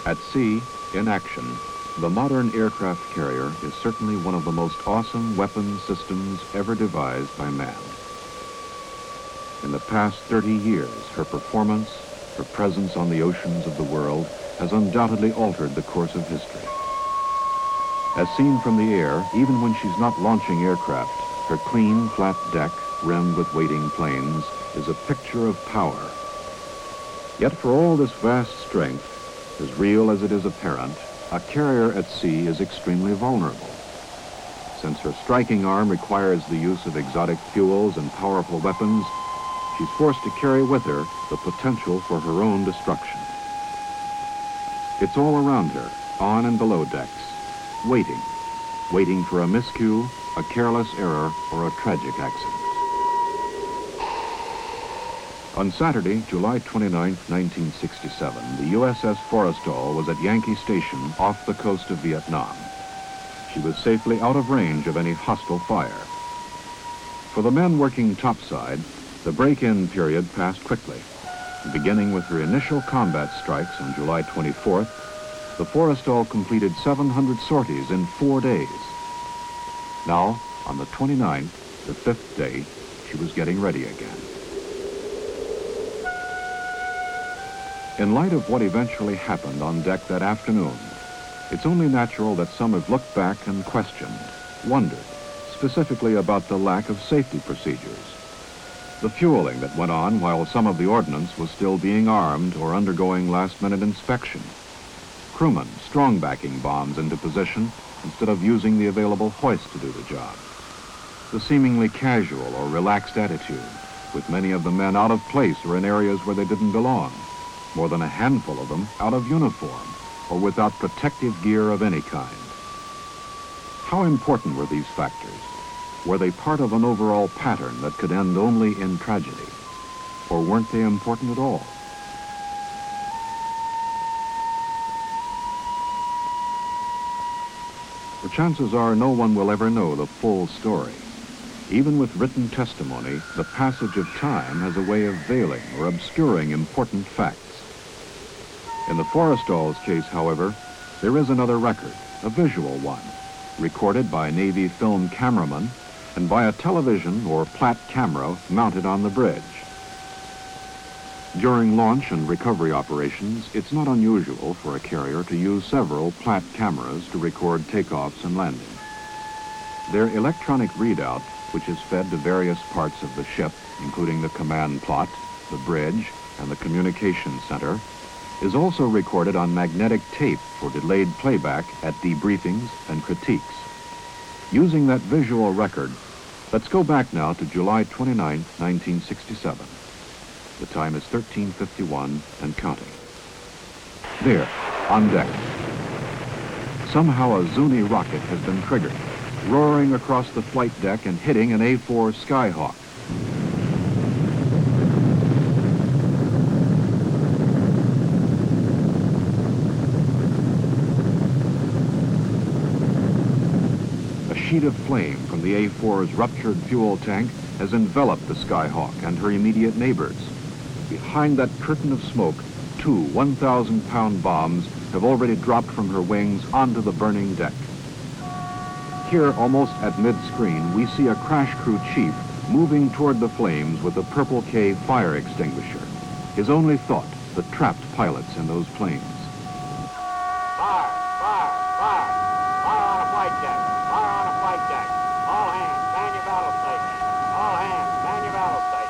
At sea, in action, the modern aircraft carrier is certainly one of the most awesome weapon systems ever devised by man. In the past 30 years, her performance, her presence on the oceans of the world has undoubtedly altered the course of history. As seen from the air, even when she's not launching aircraft, her clean, flat deck, rimmed with waiting planes, is a picture of power. Yet for all this vast strength, as real as it is apparent, a carrier at sea is extremely vulnerable. Since her striking arm requires the use of exotic fuels and powerful weapons, she's forced to carry with her the potential for her own destruction. It's all around her, on and below decks, waiting for a miscue, a careless error, or a tragic accident. On Saturday, July 29, 1967, the USS Forrestal was at Yankee Station off the coast of Vietnam. She was safely out of range of any hostile fire. For the men working topside, the break-in period passed quickly. Beginning with her initial combat strikes on July 24th, the Forrestal completed 700 sorties in 4 days. Now, on the 29th, the 5th day, she was getting ready again. In light of what eventually happened on deck that afternoon, it's only natural that some have looked back and questioned, wondered, specifically about the lack of safety procedures. The fueling that went on while some of the ordnance was still being armed or undergoing last-minute inspection. Crewmen strong-backing bombs into position instead of using the available hoist to do the job. The seemingly casual or relaxed attitude, with many of the men out of place or in areas where they didn't belong. More than a handful of them out of uniform or without protective gear of any kind. How important were these factors? Were they part of an overall pattern that could end only in tragedy? Or weren't they important at all? The chances are no one will ever know the full story. Even with written testimony, the passage of time has a way of veiling or obscuring important facts. In the Forrestal's case, however, there is another record, a visual one, recorded by Navy film cameramen and by a television or plat camera mounted on the bridge. During launch and recovery operations, it's not unusual for a carrier to use several plat cameras to record takeoffs and landings. Their electronic readout, which is fed to various parts of the ship, including the command plot, the bridge, and the communications center, is also recorded on magnetic tape for delayed playback at debriefings and critiques. Using that visual record, let's go back now to July 29, 1967. The time is 13:51 and counting. There, on deck. Somehow a Zuni rocket has been triggered, roaring across the flight deck and hitting an A-4 Skyhawk. A sheet of flame from the A-4's ruptured fuel tank has enveloped the Skyhawk and her immediate neighbors. Behind that curtain of smoke, 2 1,000-pound bombs have already dropped from her wings onto the burning deck. Here, almost at mid-screen, we see a crash crew chief moving toward the flames with a Purple K fire extinguisher. His only thought, the trapped pilots in those planes. Fire! Fire! Fire! Fire on a flight deck! Fire on a flight deck! All hands, man your battle station! All hands, man your battle station!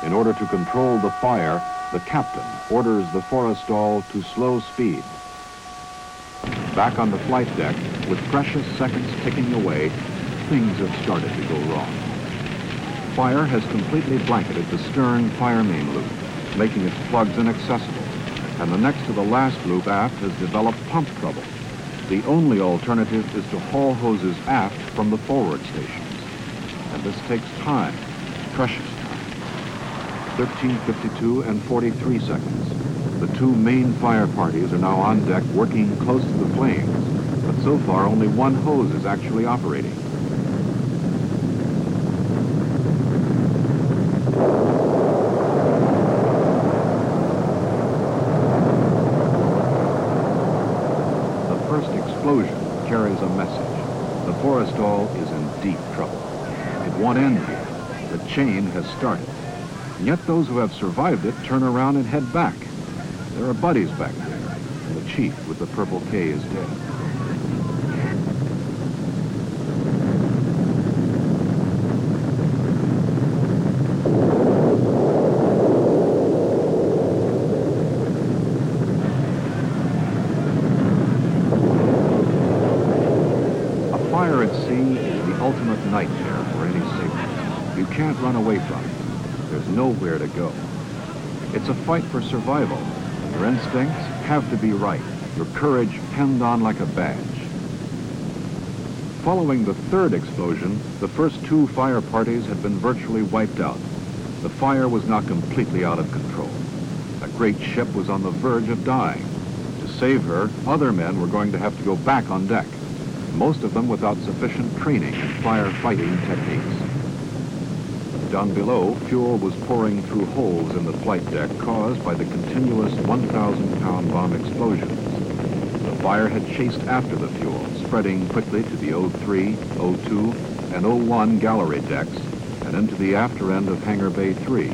In order to control the fire, the captain orders the Forrestal to slow speed. Back on the flight deck, with precious seconds ticking away, things have started to go wrong. Fire has completely blanketed the stern fire main loop, making its plugs inaccessible, and the next to the last loop aft has developed pump trouble. The only alternative is to haul hoses aft from the forward stations, and this takes time, precious time. 13:52 and 43 seconds. The 2 main fire parties are now on deck working close to the flames, but so far only one hose is actually operating. carries a message. The Forrestal is in deep trouble. It won't end here. The chain has started. And yet those who have survived it turn around and head back. There are buddies back there, and the chief with the purple K is dead. A fire at sea is the ultimate nightmare for any sailor. You can't run away from it. There's nowhere to go. It's a fight for survival. Your instincts have to be right. Your courage pinned on like a badge. Following the third explosion, the first two fire parties had been virtually wiped out. The fire was now completely out of control. A great ship was on the verge of dying. To save her, other men were going to have to go back on deck, most of them without sufficient training in firefighting techniques. Down below, fuel was pouring through holes in the flight deck caused by the continuous 1,000-pound bomb explosions. The fire had chased after the fuel, spreading quickly to the O3, O2, and O1 gallery decks and into the after end of Hangar Bay 3.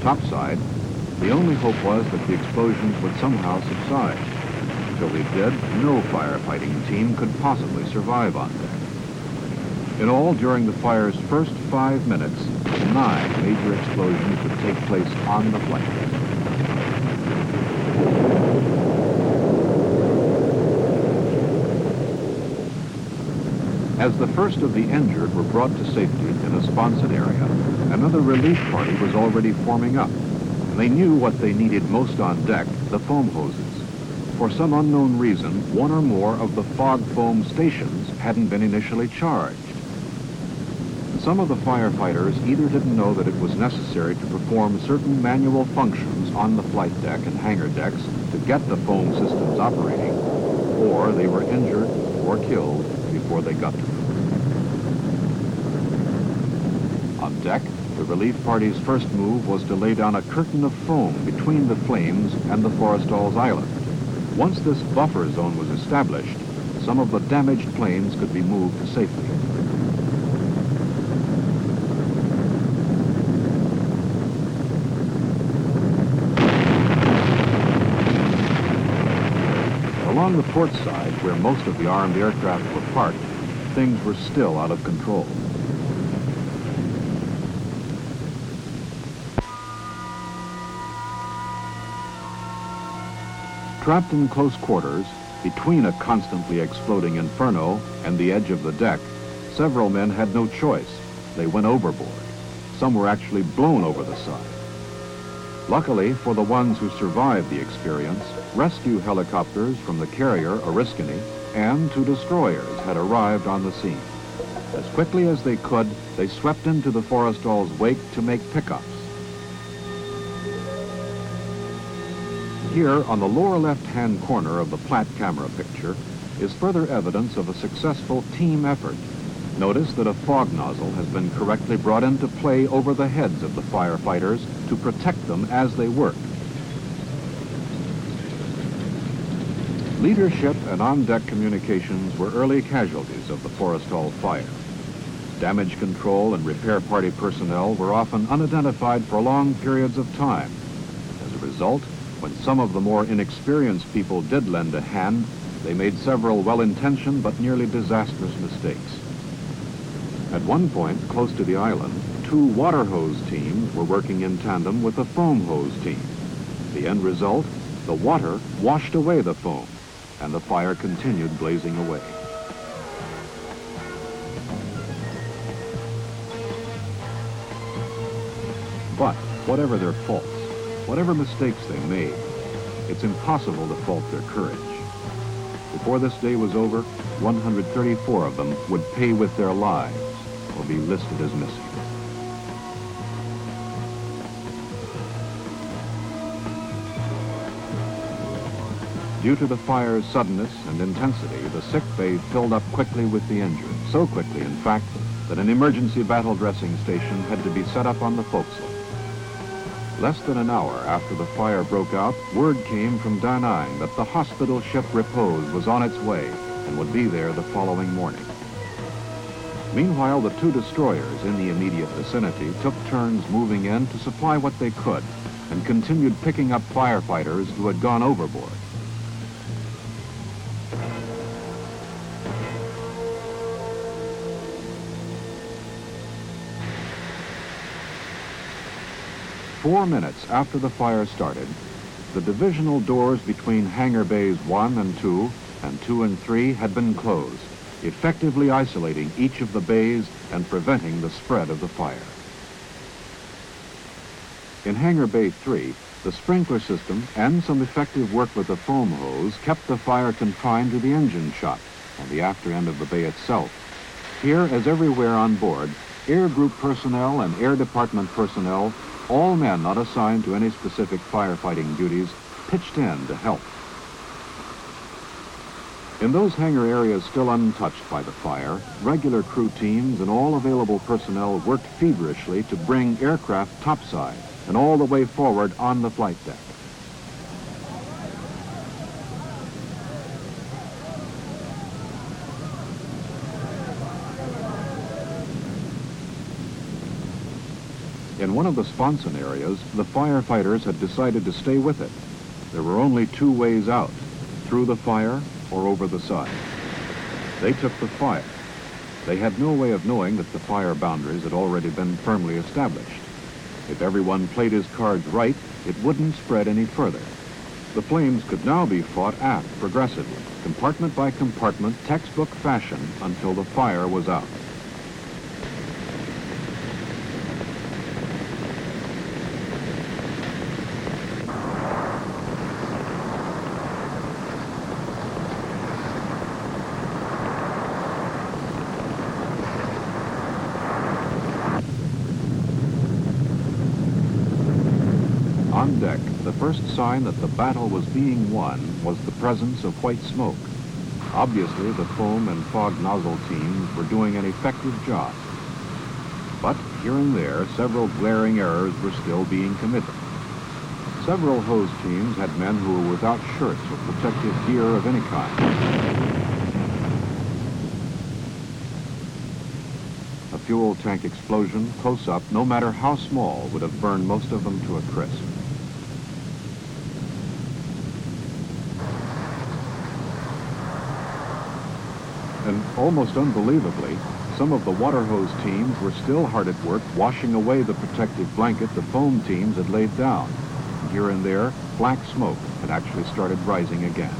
Topside, the only hope was that the explosions would somehow subside. Until they did, no firefighting team could possibly survive on deck. In all, during the fire's first 5 minutes, 9 major explosions would take place on the flight deck. As the first of the injured were brought to safety in a sponson area, another relief party was already forming up. They knew what they needed most on deck, the foam hoses. For some unknown reason, one or more of the fog foam stations hadn't been initially charged. Some of the firefighters either didn't know that it was necessary to perform certain manual functions on the flight deck and hangar decks to get the foam systems operating, or they were injured or killed before they got to them. On deck, the relief party's first move was to lay down a curtain of foam between the flames and the Forrestal's island. Once this buffer zone was established, some of the damaged planes could be moved to safety. Along the port side, where most of the armed aircraft were parked, things were still out of control. Trapped in close quarters, between a constantly exploding inferno and the edge of the deck, several men had no choice. They went overboard. Some were actually blown over the side. Luckily for the ones who survived the experience, rescue helicopters from the carrier Oriskany and 2 destroyers had arrived on the scene. As quickly as they could, they swept into the Forrestal's wake to make pickups. Here, on the lower left-hand corner of the Platt camera picture, is further evidence of a successful team effort. Notice that a fog nozzle has been correctly brought into play over the heads of the firefighters to protect them as they work. Leadership and on-deck communications were early casualties of the Forrestal fire. Damage control and repair party personnel were often unidentified for long periods of time. As a result, when some of the more inexperienced people did lend a hand, they made several well-intentioned but nearly disastrous mistakes. At one point, close to the island, 2 water hose teams were working in tandem with the foam hose team. The end result, the water washed away the foam, and the fire continued blazing away. But whatever their faults, whatever mistakes they made, it's impossible to fault their courage. Before this day was over, 134 of them would pay with their lives or be listed as missing. Due to the fire's suddenness and intensity, the sick bay filled up quickly with the injured. So quickly, in fact, that an emergency battle dressing station had to be set up on the forecastle. Less than an hour after the fire broke out, word came from Da Nang that the hospital ship Repose was on its way and would be there the following morning. Meanwhile, the two destroyers in the immediate vicinity took turns moving in to supply what they could and continued picking up firefighters who had gone overboard. Four minutes after the fire started, the divisional doors between hangar bays 1 and 2 and 2 and 3 had been closed, effectively isolating each of the bays and preventing the spread of the fire. In hangar bay 3, the sprinkler system and some effective work with the foam hose kept the fire confined to the engine shop and the after end of the bay itself. Here, as everywhere on board, air group personnel and air department personnel, all men not assigned to any specific firefighting duties, pitched in to help. In those hangar areas still untouched by the fire, regular crew teams and all available personnel worked feverishly to bring aircraft topside and all the way forward on the flight deck. In one of the sponson areas, the firefighters had decided to stay with it. There were only two ways out, through the fire or over the side. They took the fire. They had no way of knowing that the fire boundaries had already been firmly established. If everyone played his cards right, it wouldn't spread any further. The flames could now be fought aft progressively, compartment by compartment, textbook fashion, until the fire was out. On deck, the first sign that the battle was being won was the presence of white smoke. Obviously, the foam and fog nozzle teams were doing an effective job. But here and there, several glaring errors were still being committed. Several hose teams had men who were without shirts or protective gear of any kind. A fuel tank explosion, close up, no matter how small, would have burned most of them to a crisp. And almost unbelievably, some of the water hose teams were still hard at work washing away the protective blanket the foam teams had laid down. Here and there, black smoke had actually started rising again.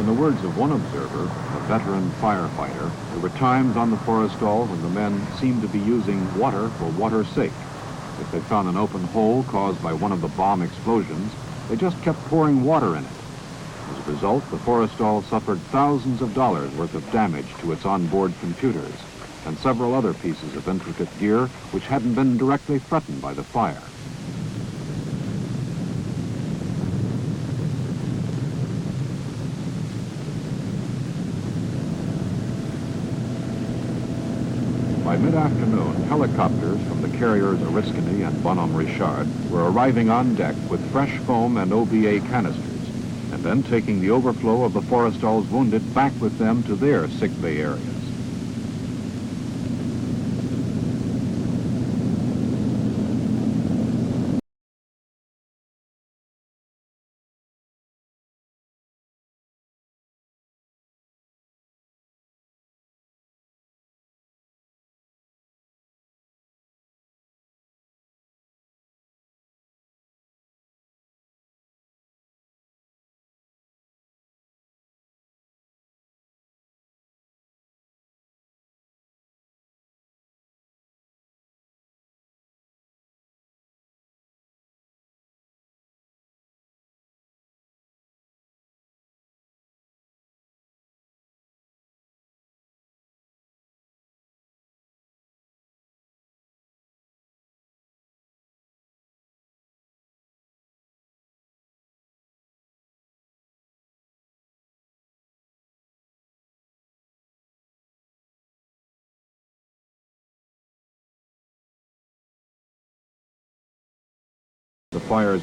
In the words of one observer, a veteran firefighter, there were times on the Forrestal when the men seemed to be using water for water's sake. If they found an open hole caused by one of the bomb explosions, they just kept pouring water in it. As a result, the Forrestal suffered thousands of dollars worth of damage to its onboard computers and several other pieces of intricate gear which hadn't been directly threatened by the fire. By mid-afternoon, helicopters from the carriers Oriskany and Bonhomme Richard were arriving on deck with fresh foam and OBA canisters, and then taking the overflow of the Forrestal's wounded back with them to their sick bay areas. The fires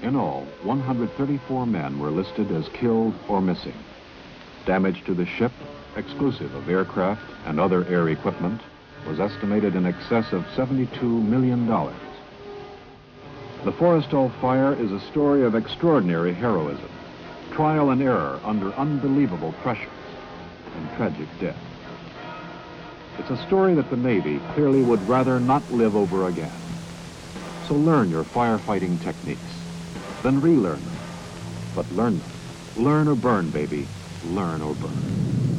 In all, 134 men were listed as killed or missing. Damage to the ship, exclusive of aircraft and other air equipment, was estimated in excess of $72 million. The Forrestal fire is a story of extraordinary heroism, trial and error under unbelievable pressures, and tragic death. It's a story that the Navy clearly would rather not live over again. So learn your firefighting techniques. Then relearn them. But learn them. Learn or burn, baby. Learn or burn.